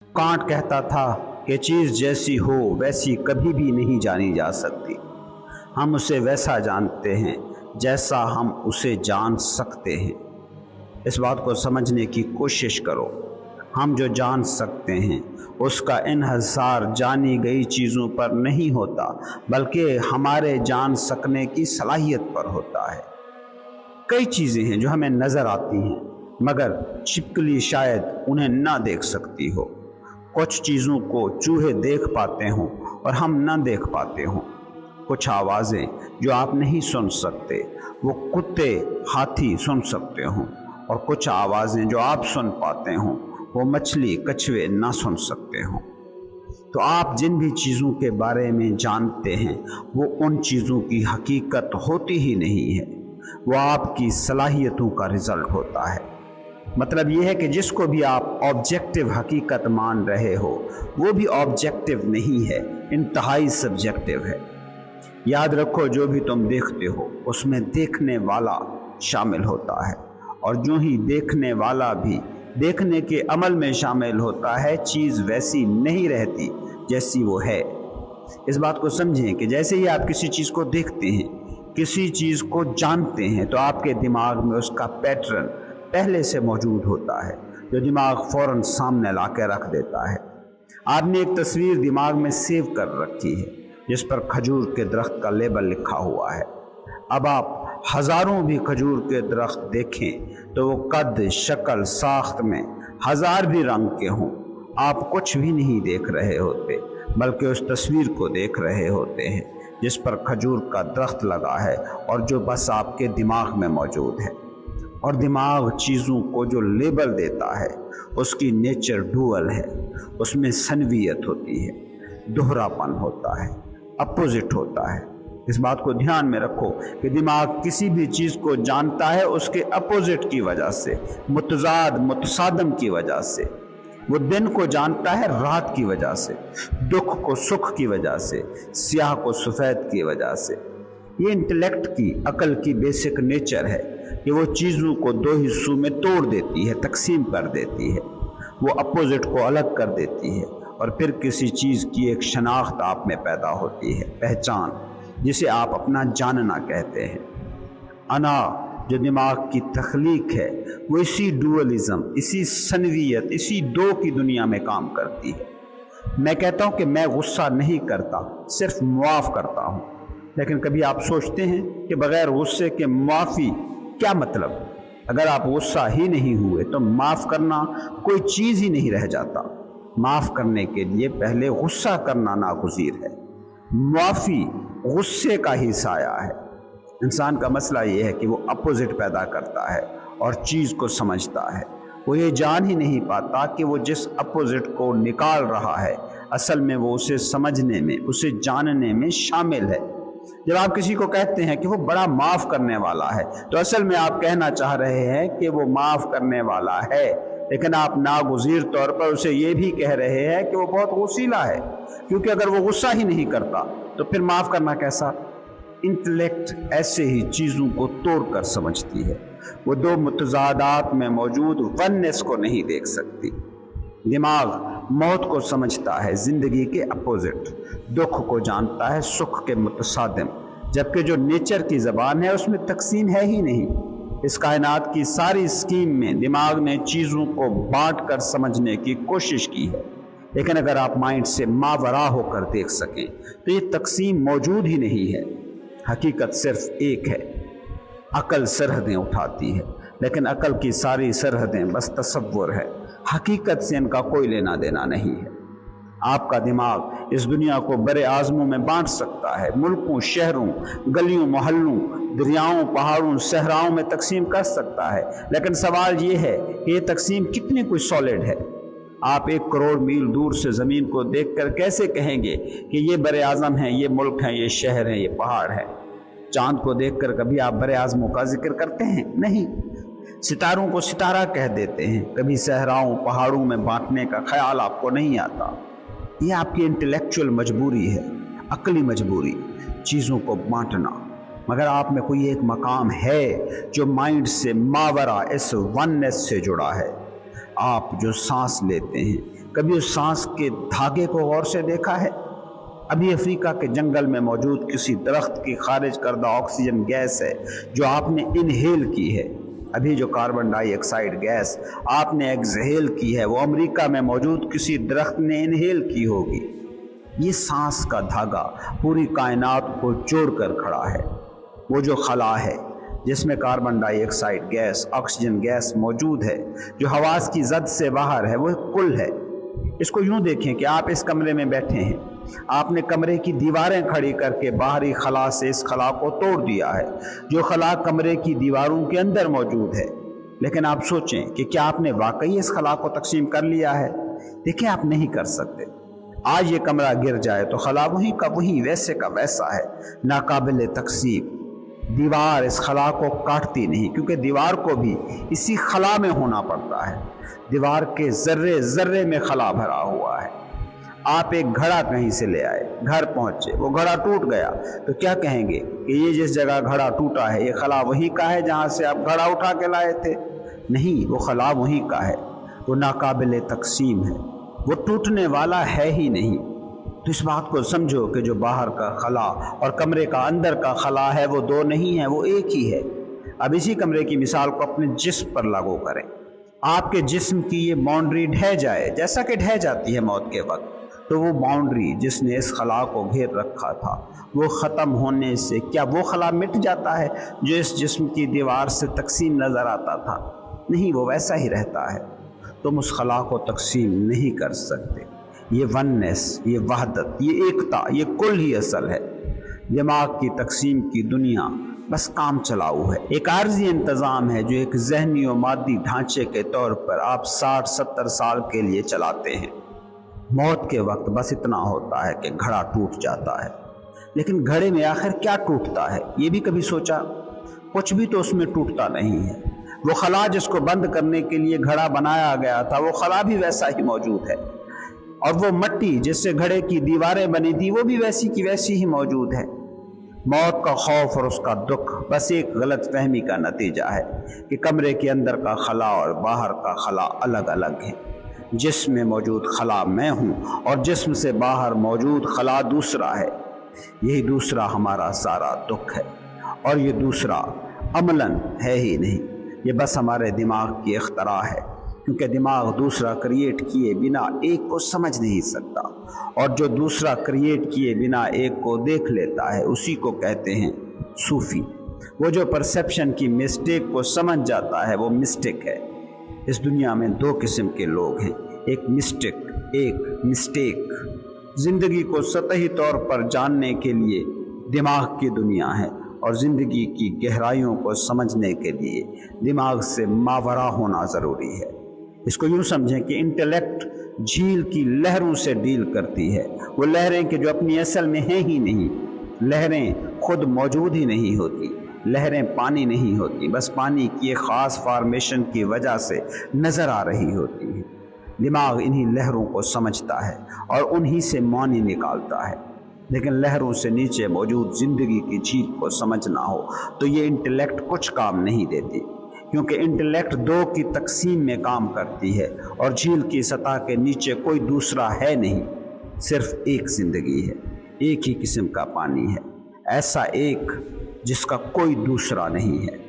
Can't کہتا تھا کہ چیز جیسی ہو ویسی کبھی بھی نہیں جانی جا سکتی۔ ہم اسے ویسا جانتے ہیں جیسا ہم اسے جان سکتے ہیں۔ اس بات کو سمجھنے کی کوشش کرو۔ ہم جو جان سکتے ہیں اس کا انحصار جانی گئی چیزوں پر نہیں ہوتا، بلکہ ہمارے جان سکنے کی صلاحیت پر ہوتا ہے۔ کئی چیزیں ہیں جو ہمیں نظر آتی ہیں مگر چھپکلی شاید انہیں نہ دیکھ سکتی ہو۔ کچھ چیزوں کو چوہے دیکھ پاتے ہوں اور ہم نہ دیکھ پاتے ہوں۔ کچھ آوازیں جو آپ نہیں سن سکتے وہ کتے ہاتھی سن سکتے ہوں، اور کچھ آوازیں جو آپ سن پاتے ہوں وہ مچھلی کچھوے نہ سن سکتے ہوں۔ تو آپ جن بھی چیزوں کے بارے میں جانتے ہیں وہ ان چیزوں کی حقیقت ہوتی ہی نہیں ہے، وہ آپ کی صلاحیتوں کا رزلٹ ہوتا ہے۔ مطلب یہ ہے کہ جس کو بھی آپ آبجیکٹو حقیقت مان رہے ہو وہ بھی آبجیکٹو نہیں ہے، انتہائی سبجیکٹو ہے۔ یاد رکھو، جو بھی تم دیکھتے ہو اس میں دیکھنے والا شامل ہوتا ہے، اور جو ہی دیکھنے والا بھی دیکھنے کے عمل میں شامل ہوتا ہے چیز ویسی نہیں رہتی جیسی وہ ہے۔ اس بات کو سمجھیں کہ جیسے ہی آپ کسی چیز کو دیکھتے ہیں، کسی چیز کو جانتے ہیں، تو آپ کے دماغ میں اس کا پیٹرن پہلے سے موجود ہوتا ہے جو دماغ فوراً سامنے لا کے رکھ دیتا ہے۔ آپ نے ایک تصویر دماغ میں سیو کر رکھی ہے جس پر کھجور کے درخت کا لیبل لکھا ہوا ہے۔ اب آپ ہزاروں بھی کھجور کے درخت دیکھیں تو وہ قد، شکل، ساخت میں ہزار بھی رنگ کے ہوں، آپ کچھ بھی نہیں دیکھ رہے ہوتے بلکہ اس تصویر کو دیکھ رہے ہوتے ہیں جس پر کھجور کا درخت لگا ہے اور جو بس آپ کے دماغ میں موجود ہے۔ اور دماغ چیزوں کو جو لیبل دیتا ہے اس کی نیچر ڈوئل ہے، اس میں ثنویت ہوتی ہے، دوہرا پن ہوتا ہے، اپوزٹ ہوتا ہے۔ اس بات کو دھیان میں رکھو کہ دماغ کسی بھی چیز کو جانتا ہے اس کے اپوزٹ کی وجہ سے، متضاد، متصادم کی وجہ سے۔ وہ دن کو جانتا ہے رات کی وجہ سے، دکھ کو سکھ کی وجہ سے، سیاہ کو سفید کی وجہ سے۔ یہ انٹلیکٹ کی، عقل کی بیسک نیچر ہے کہ وہ چیزوں کو دو حصوں میں توڑ دیتی ہے، تقسیم کر دیتی ہے، وہ اپوزٹ کو الگ کر دیتی ہے، اور پھر کسی چیز کی ایک شناخت آپ میں پیدا ہوتی ہے، پہچان، جسے آپ اپنا جاننا کہتے ہیں۔ انا جو دماغ کی تخلیق ہے وہ اسی ڈوئلزم، اسی ثنویت، اسی دو کی دنیا میں کام کرتی ہے۔ میں کہتا ہوں کہ میں غصہ نہیں کرتا، صرف معاف کرتا ہوں، لیکن کبھی آپ سوچتے ہیں کہ بغیر غصے کے معافی کیا مطلب؟ اگر آپ غصہ ہی نہیں ہوئے تو معاف کرنا کوئی چیز ہی نہیں رہ جاتا۔ معاف کرنے کے لیے پہلے غصہ کرنا ناگزیر ہے۔ معافی غصے کا ہی سایہ ہے۔ انسان کا مسئلہ یہ ہے کہ وہ اپوزٹ پیدا کرتا ہے اور چیز کو سمجھتا ہے، وہ یہ جان ہی نہیں پاتا کہ وہ جس اپوزٹ کو نکال رہا ہے اصل میں وہ اسے سمجھنے میں، اسے جاننے میں شامل ہے۔ جب آپ کسی کو کہتے ہیں کہ وہ بڑا معاف کرنے والا ہے تو اصل میں آپ کہنا چاہ رہے ہیں کہ وہ معاف کرنے والا ہے، لیکن آپ ناگزیر طور پر اسے یہ بھی کہہ رہے ہیں کہ وہ بہت غصیلا ہے، کیونکہ اگر وہ غصہ ہی نہیں کرتا تو پھر معاف کرنا کیسا؟ انٹلیکٹ ایسے ہی چیزوں کو توڑ کر سمجھتی ہے، وہ دو متضادات میں موجود وننس کو نہیں دیکھ سکتی۔ دماغ موت کو سمجھتا ہے زندگی کے اپوزٹ، دکھ کو جانتا ہے سکھ کے متصادم، جبکہ جو نیچر کی زبان ہے اس میں تقسیم ہے ہی نہیں۔ اس کائنات کی ساری اسکیم میں دماغ نے چیزوں کو بانٹ کر سمجھنے کی کوشش کی ہے، لیکن اگر آپ مائنڈ سے ماورا ہو کر دیکھ سکیں تو یہ تقسیم موجود ہی نہیں ہے۔ حقیقت صرف ایک ہے۔ عقل سرحدیں اٹھاتی ہے، لیکن عقل کی ساری سرحدیں بس تصور ہے، حقیقت سے ان کا کوئی لینا دینا نہیں ہے۔ آپ کا دماغ اس دنیا کو بڑے اعظموں میں بانٹ سکتا ہے، ملکوں، شہروں، گلیوں، محلوں، دریاؤں، پہاڑوں، صحراؤں میں تقسیم کر سکتا ہے، لیکن سوال یہ ہے کہ یہ تقسیم کتنی کوئی سالڈ ہے؟ آپ 1 کروڑ میل دور سے زمین کو دیکھ کر کیسے کہیں گے کہ یہ بر اعظم ہیں، یہ ملک ہیں، یہ شہر ہیں، یہ پہاڑ ہیں؟ چاند کو دیکھ کر کبھی آپ بر اعظموں کا ذکر کرتے ہیں؟ نہیں۔ ستاروں کو ستارہ کہہ دیتے ہیں، کبھی صحراؤں، پہاڑوں میں بانٹنے کا خیال آپ کو نہیں آتا۔ یہ آپ کی انٹلیکچوئل مجبوری ہے، عقلی مجبوری، چیزوں کو بانٹنا۔ مگر آپ میں کوئی ایک مقام ہے جو مائنڈ سے ماورا اس وننس سے جڑا ہے۔ آپ جو سانس لیتے ہیں کبھی اس سانس کے دھاگے کو غور سے دیکھا ہے؟ ابھی افریقہ کے جنگل میں موجود کسی درخت کی خارج کردہ آکسیجن گیس ہے جو آپ نے انہیل کی ہے۔ ابھی جو کاربن ڈائی آکسائڈ گیس آپ نے ایکسہیل کی ہے وہ امریکہ میں موجود کسی درخت نے انہیل کی ہوگی۔ یہ سانس کا دھاگا پوری کائنات کو جوڑ کر کھڑا ہے۔ وہ جو خلا ہے جس میں کاربن ڈائی آکسائڈ گیس، آکسیجن گیس موجود ہے، جو حواس کی زد سے باہر ہے، وہ کل ہے۔ اس کو یوں دیکھیں کہ آپ اس کمرے میں بیٹھے ہیں، آپ نے کمرے کی دیواریں کھڑی کر کے باہری خلا سے اس خلا کو توڑ دیا ہے، جو خلا کمرے کی دیواروں کے اندر موجود ہے۔ لیکن آپ سوچیں کہ کیا آپ نے واقعی اس خلا کو تقسیم کر لیا ہے؟ دیکھیں، آپ نہیں کر سکتے۔ آج یہ کمرہ گر جائے تو خلا وہی کا وہی، ویسے کا ویسا ہے، ناقابل تقسیم۔ دیوار اس خلا کو کاٹتی نہیں، کیونکہ دیوار کو بھی اسی خلا میں ہونا پڑتا ہے۔ دیوار کے ذرے ذرے میں خلا بھرا ہوا ہے۔ آپ ایک گھڑا کہیں سے لے آئے، گھر پہنچے، وہ گھڑا ٹوٹ گیا تو کیا کہیں گے کہ یہ جس جگہ گھڑا ٹوٹا ہے یہ خلا وہی کا ہے جہاں سے آپ گھڑا اٹھا کے لائے تھے؟ نہیں، وہ خلا وہی کا ہے، وہ ناقابل تقسیم ہے، وہ ٹوٹنے والا ہے ہی نہیں۔ تو اس بات کو سمجھو کہ جو باہر کا خلا اور کمرے کا اندر کا خلا ہے وہ دو نہیں ہے، وہ ایک ہی ہے۔ اب اسی کمرے کی مثال کو اپنے جسم پر لاگو کریں۔ آپ کے جسم کی یہ باؤنڈری ڈھہ جائے، جیسا کہ ڈھہ جاتی ہے موت کے وقت، تو وہ باؤنڈری جس نے اس خلا کو گھیر رکھا تھا وہ ختم ہونے سے کیا وہ خلا مٹ جاتا ہے جو اس جسم کی دیوار سے تقسیم نظر آتا تھا؟ نہیں، وہ ویسا ہی رہتا ہے۔ تم اس خلا کو تقسیم نہیں کر سکتے۔ یہ وننس، یہ وحدت، یہ ایکتا، یہ کل ہی اصل ہے۔ دماغ کی تقسیم کی دنیا بس کام چلاؤ ہے، ایک عارضی انتظام ہے جو ایک ذہنی و مادی ڈھانچے کے طور پر آپ 60-70 سال کے لیے چلاتے ہیں۔ موت کے وقت بس اتنا ہوتا ہے کہ گھڑا ٹوٹ جاتا ہے، لیکن گھڑے میں آخر کیا ٹوٹتا ہے یہ بھی کبھی سوچا؟ کچھ بھی تو اس میں ٹوٹتا نہیں ہے۔ وہ خلا جس کو بند کرنے کے لیے گھڑا بنایا گیا تھا وہ خلا بھی ویسا ہی موجود ہے، اور وہ مٹی جس سے گھڑے کی دیواریں بنی تھی وہ بھی ویسی کی ویسی ہی موجود ہے۔ موت کا خوف اور اس کا دکھ بس ایک غلط فہمی کا نتیجہ ہے کہ کمرے کے اندر کا خلا اور باہر کا خلا الگ الگ ہے۔ جسم میں موجود خلا میں ہوں اور جسم سے باہر موجود خلا دوسرا ہے۔ یہی دوسرا ہمارا سارا دکھ ہے، اور یہ دوسرا عملاً ہے ہی نہیں، یہ بس ہمارے دماغ کی اختراع ہے، کیونکہ دماغ دوسرا کریٹ کیے بنا ایک کو سمجھ نہیں سکتا، اور جو دوسرا کریٹ کیے بنا ایک کو دیکھ لیتا ہے اسی کو کہتے ہیں صوفی۔ وہ جو پرسیپشن کی مسٹیک کو سمجھ جاتا ہے وہ مسٹک ہے۔ اس دنیا میں دو قسم کے لوگ ہیں، ایک مسٹک، ایک مسٹیک۔ زندگی کو سطحی طور پر جاننے کے لیے دماغ کی دنیا ہے، اور زندگی کی گہرائیوں کو سمجھنے کے لیے دماغ سے ماورا ہونا ضروری ہے۔ اس کو یوں سمجھیں کہ انٹلیکٹ جھیل کی لہروں سے ڈیل کرتی ہے، وہ لہریں کہ جو اپنی اصل میں ہیں ہی نہیں۔ لہریں خود موجود ہی نہیں ہوتی، لہریں پانی نہیں ہوتی، بس پانی کی ایک خاص فارمیشن کی وجہ سے نظر آ رہی ہوتی ہیں۔ دماغ انہی لہروں کو سمجھتا ہے اور انہی سے معنی نکالتا ہے، لیکن لہروں سے نیچے موجود زندگی کی جھیل کو سمجھنا ہو تو یہ انٹلیکٹ کچھ کام نہیں دیتی، کیونکہ انٹلیکٹ دو کی تقسیم میں کام کرتی ہے، اور جھیل کی سطح کے نیچے کوئی دوسرا ہے نہیں، صرف ایک زندگی ہے، ایک ہی قسم کا پانی ہے، ایسا ایک جس کا کوئی دوسرا نہیں ہے۔